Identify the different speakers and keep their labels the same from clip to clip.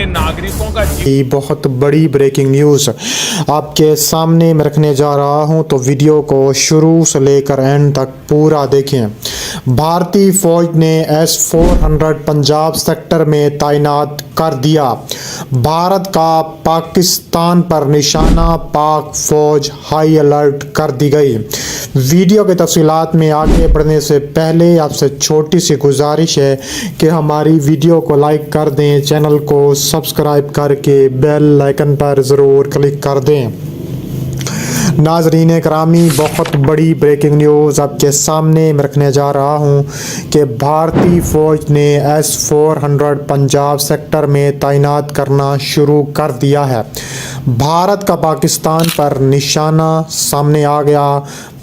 Speaker 1: नागरिकों का
Speaker 2: बहुत बड़ी ब्रेकिंग न्यूज़ आपके सामने मैं रखने जा रहा हूं, तो वीडियो को शुरू से लेकर एंड तक पूरा देखें। भारतीय फौज ने S-400 पंजाब सेक्टर में तैनात कर दिया। भारत का पाकिस्तान पर निशाना, पाक फौज हाई अलर्ट कर दी गई। वीडियो के तफसीलात में आगे बढ़ने से पहले आपसे छोटी सी गुजारिश है कि हमारी वीडियो को लाइक कर दें, चैनल को सब्सक्राइब करके बेल आइकन पर ज़रूर क्लिक कर दें। नाज़रीन करामी, बहुत बड़ी ब्रेकिंग न्यूज़ आपके सामने मैं रखने जा रहा हूं कि भारतीय फ़ौज ने S-400 पंजाब सेक्टर में तैनात करना शुरू कर दिया है। भारत का पाकिस्तान पर निशाना सामने आ गया।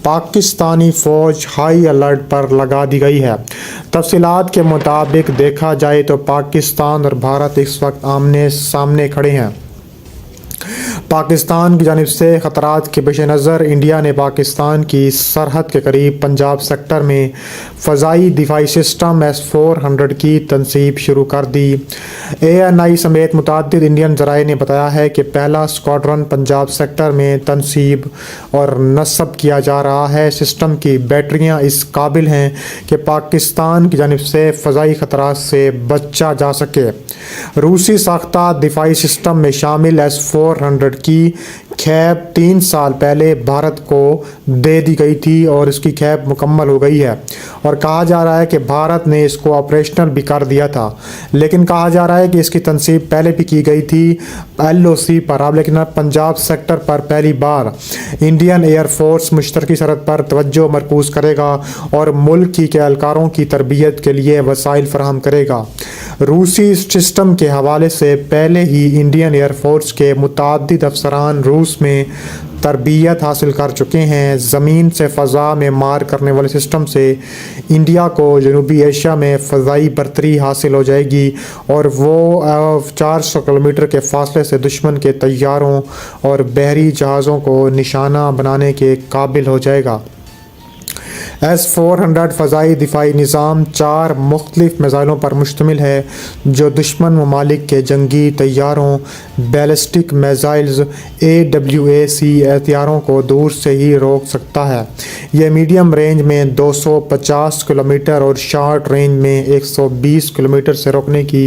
Speaker 2: पाकिस्तानी फ़ौज हाई अलर्ट पर लगा दी गई है। तफसीलात के मुताबिक देखा जाए तो पाकिस्तान और भारत इस वक्त आमने सामने खड़े हैं। पाकिस्तान की जानिब से ख़तरात के पेश नज़र इंडिया ने पाकिस्तान की सरहद के करीब पंजाब सेक्टर में फ़ज़ाई दिफाई सिस्टम S-400 की तनसीब शुरू कर दी। ANI समेत मुतअद्दिद इंडियन ज़राए ने बताया है कि पहला स्क्वाड्रन पंजाब सेक्टर में तनसीब और नस्ब किया जा रहा है। सिस्टम की बैटरियाँ इस काबिल हैं कि पाकिस्तान की जानिब से फ़ज़ाई ख़तरात से बचा जा सके। रूसी साख्ता दिफाई सिस्टम में शामिल S-400 की खैब 3 साल पहले भारत को दे दी गई थी और इसकी खैब मुकम्मल हो गई है और कहा जा रहा है कि भारत ने इसको ऑपरेशनल भी कर दिया था, लेकिन कहा जा रहा है कि इसकी तनसीब पहले भी की गई थी LOC पर। अब लेकिन पंजाब सेक्टर पर पहली बार इंडियन एयर फोर्स मुश्तरकी सरहद पर तवज्जो मरकूज़ करेगा और मुल्क के एहलकारों की तरबियत के लिए वसाइल फराहम करेगा। रूसी सिस्टम के हवाले से पहले ही इंडियन एयर फोर्स के मुतअद्दिद अफसरान रूस में तरबियत हासिल कर चुके हैं। ज़मीन से फ़ज़ा में मार करने वाले सिस्टम से इंडिया को जनूबी एशिया में फ़ज़ाई बरतरी हासिल हो जाएगी और वो 400 किलोमीटर के फासले से दुश्मन के तैयारों और बहरी जहाज़ों को निशाना बनाने के काबिल हो जाएगा। S-400 फ़ज़ाई दिफाई निज़ाम 4 मुख्तलिफ मिसाइलों पर मुश्तमिल है जो दुश्मन ममालिक के जंगी तैयारों, बैलिस्टिक मिसाइल्स, AWAC हथियारों को दूर से ही रोक सकता है। यह मीडियम रेंज में 250 किलोमीटर और शॉर्ट रेंज में 120 किलोमीटर से रोकने की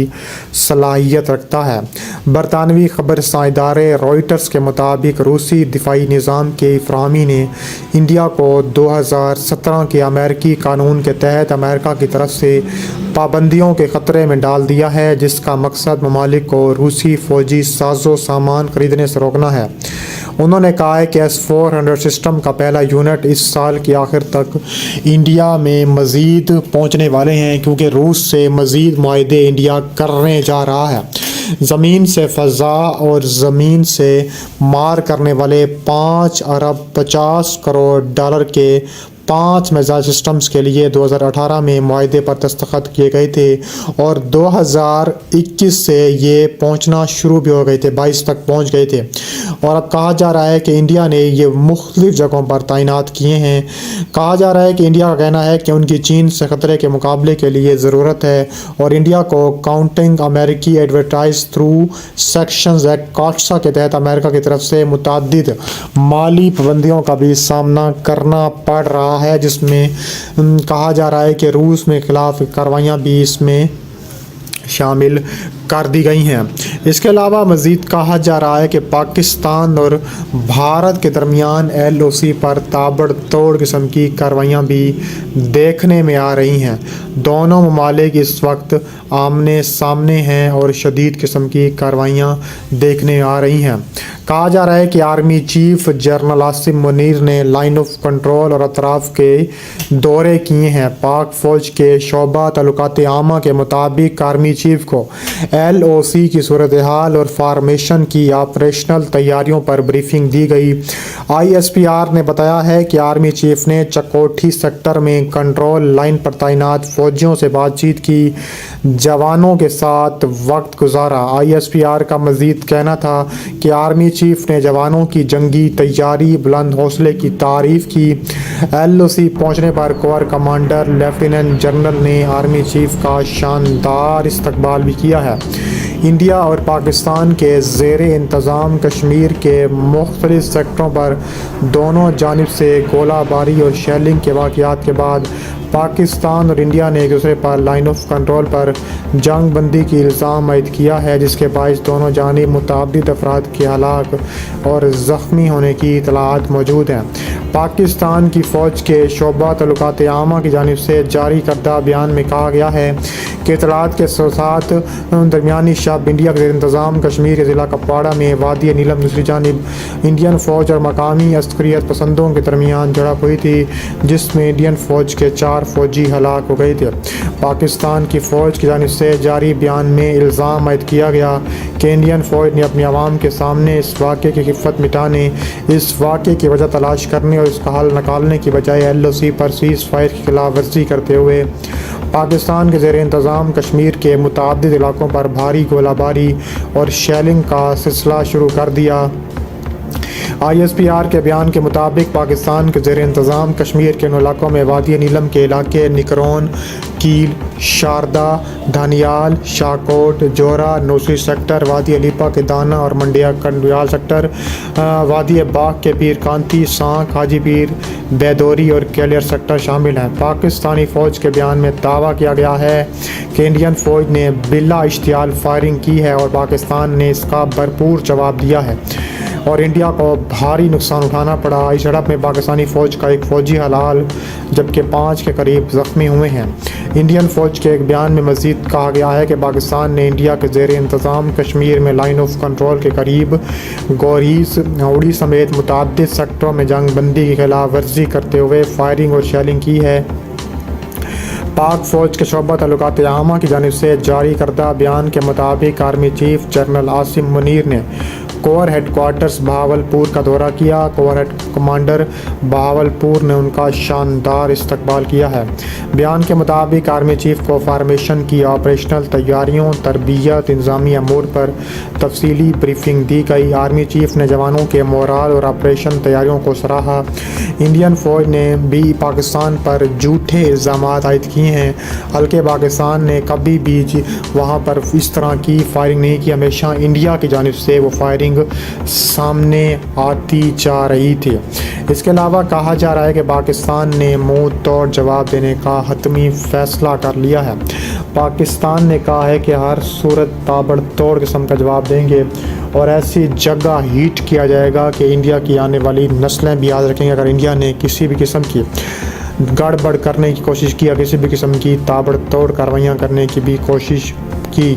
Speaker 2: सलाहियत रखता है। बरतानवी खबरसां इदारे रॉयटर्स के मुताबिक रूसी दिफाई निज़ाम के फ़राहमी ने इंडिया को 2017 के अमेरिकी कानून के तहत अमेरिका की तरफ से पाबंदियों के ख़तरे में डाल दिया है, जिसका मकसद ममालिक को रूसी फ़ौजी साजो सामान खरीदने से रोकना है। उन्होंने कहा है कि S-400 सिस्टम का पहला यूनिट इस साल के आखिर तक इंडिया में मज़ीद पहुंचने वाले हैं, क्योंकि रूस से मज़ीद मुआहदे इंडिया करने जा रहा है। ज़मीन से फ़ज़ा और ज़मीन से मार करने वाले 5 अरब 50 करोड़ डॉलर के 5 मिसाइल सिस्टम्स के लिए 2018 में मुआहदे पर दस्तखत किए गए थे और 2021 से ये पहुंचना शुरू भी हो गए थे, 22 तक पहुंच गए थे और अब कहा जा रहा है कि इंडिया ने ये मुख्तलिफ जगहों पर तैनात किए हैं। कहा जा रहा है कि इंडिया का कहना है कि उनकी चीन से ख़तरे के मुकाबले के लिए ज़रूरत है और इंडिया को काउंटिंग अमेरिकी एडवर्टाइज थ्रू सेक्शंस एक्ट कॉट्सा के तहत अमेरिका की तरफ से मुतअद्दिद माली पाबंदियों का भी सामना करना पड़ रहा है, जिसमें कहा जा रहा है कि रूस में खिलाफ कार्रवाइयाँ भी इसमें शामिल कर दी गई हैं। इसके अलावा मज़ीद कहा जा रहा है कि पाकिस्तान और भारत के दरमियान LOC पर ताबड़तोड़ किस्म की कार्रवाइयाँ भी देखने में आ रही हैं। दोनों ममालिक इस वक्त आमने सामने हैं और शदीद किस्म की कार्रवाइयाँ देखने आ रही हैं। कहा जा रहा है कि army chief general Asim Munir ने लाइन ऑफ कंट्रोल और अतराफ़ के दौरे किए हैं। पाक फ़ौज के शोबा तल्लुकात आमा के मुताबिक आर्मी चीफ को LOC की सूरत हाल और फार्मेशन की ऑपरेशनल तैयारियों पर ब्रीफिंग दी गई। ISPR ने बताया है कि आर्मी चीफ ने चकोठी सेक्टर में कंट्रोल लाइन पर तैनात फ़ौजियों से बातचीत की, जवानों के साथ वक्त गुजारा। ISPR का मज़ीद कहना था कि आर्मी चीफ ने जवानों की जंगी तैयारी, बुलंद हौसले की तारीफ़ की। LOC पहुंचने पर कोर कमांडर लेफ्टिनेंट जनरल ने आर्मी चीफ का शानदार इस्तकबाल भी किया है। انڈیا اور پاکستان کے زیر انتظام کشمیر کے مختلف سیکٹروں پر دونوں جانب سے گولہ باری اور شیلنگ کے واقعات کے بعد پاکستان اور انڈیا نے ایک دوسرے پر لائن آف کنٹرول پر جنگ بندی کی الزام عائد کیا ہے، جس کے باعث دونوں جانب متعدد افراد کے ہلاک اور زخمی ہونے کی اطلاعات موجود ہیں۔ پاکستان کی فوج کے شعبہ تعلقات عامہ کی جانب سے جاری کردہ بیان میں کہا گیا ہے کہ اطلاعات کے ساتھ درمیانی شب انڈیا کے زیر انتظام کشمیر کے ضلع کپواڑہ میں وادی نیلم دوسری جانب انڈین فوج اور مقامی عسکریت پسندوں کے درمیان جھڑپ ہوئی تھی، جس میں انڈین فوج کے 4 فوجی ہلاک ہو گئے تھے۔ پاکستان کی فوج کی جانب سے جاری بیان میں الزام عائد کیا گیا کہ انڈین فوج نے اپنے عوام کے سامنے اس واقعے کی خفت مٹانے، اس واقعے کی وجہ تلاش کرنے اور اس کا حل نکالنے کی بجائے LOC پر سیز فائر کی خلاف ورزی کرتے ہوئے پاکستان کے زیر انتظام کشمیر کے متعدد علاقوں پر بھاری گولہ باری اور شیلنگ کا سلسلہ شروع کر دیا۔ ISPR کے بیان کے مطابق پاکستان کے زیر انتظام کشمیر کے ان علاقوں میں وادی نیلم کے علاقے نکرون، کیل، شاردہ، دھانیال، شاہکوٹ، جورا، نوسری سیکٹر، وادی علیپا کے دانہ اور منڈیا کنڈیال سیکٹر، وادی باغ کے پیر کانتی، سانک، حاجی پیر، بیدوری اور کیلیر سیکٹر شامل ہیں۔ پاکستانی فوج کے بیان میں دعویٰ کیا گیا ہے کہ انڈین فوج نے بلا اشتعال فائرنگ کی ہے اور پاکستان نے اس کا بھرپور جواب دیا ہے اور انڈیا کو بھاری نقصان اٹھانا پڑا۔ اس جھڑپ میں پاکستانی فوج کا ایک فوجی ہلاک جبکہ 5 کے قریب زخمی ہوئے ہیں۔ انڈین فوج کے ایک بیان میں مزید کہا گیا ہے کہ پاکستان نے انڈیا کے زیر انتظام کشمیر میں لائن آف کنٹرول کے قریب گوریز، اوڑی سمیت متعدد سیکٹروں میں جنگ بندی کی خلاف ورزی کرتے ہوئے فائرنگ اور شیلنگ کی ہے۔ پاک فوج کے شعبہ تعلقات عامہ کی جانب سے جاری کردہ بیان کے مطابق army chief general Asim Munir نے کور ہیڈ کوارٹرز بہاولپور کا دورہ کیا۔ کور ہیڈ کمانڈر بہاولپور نے ان کا شاندار استقبال کیا ہے۔ بیان کے مطابق آرمی چیف کو فارمیشن کی آپریشنل تیاریوں، تربیت، انتظامی امور پر تفصیلی بریفنگ دی گئی۔ آرمی چیف نے جوانوں کے مورال اور آپریشن تیاریوں کو سراہا۔ انڈین فوج نے بھی پاکستان پر جھوٹے الزامات عائد کیے ہیں۔ حلقے پاکستان نے کبھی بھی وہاں پر اس طرح کی فائرنگ نہیں کی، ہمیشہ انڈیا کی جانب سے وہ فائرنگ سامنے آتی جا رہی تھی۔ اس کے علاوہ کہا جا رہا ہے کہ پاکستان نے منہ توڑ جواب دینے کا حتمی فیصلہ کر لیا ہے۔ پاکستان نے کہا ہے کہ ہر صورت تابڑ توڑ قسم کا جواب دیں گے اور ایسی جگہ ہیٹ کیا جائے گا کہ انڈیا کی آنے والی نسلیں بھی یاد رکھیں گے اگر انڈیا نے کسی بھی قسم کی گڑبڑ کرنے کی کوشش کی یا کسی بھی قسم کی تابڑ توڑ کارروائیاں کرنے کی بھی کوشش کی۔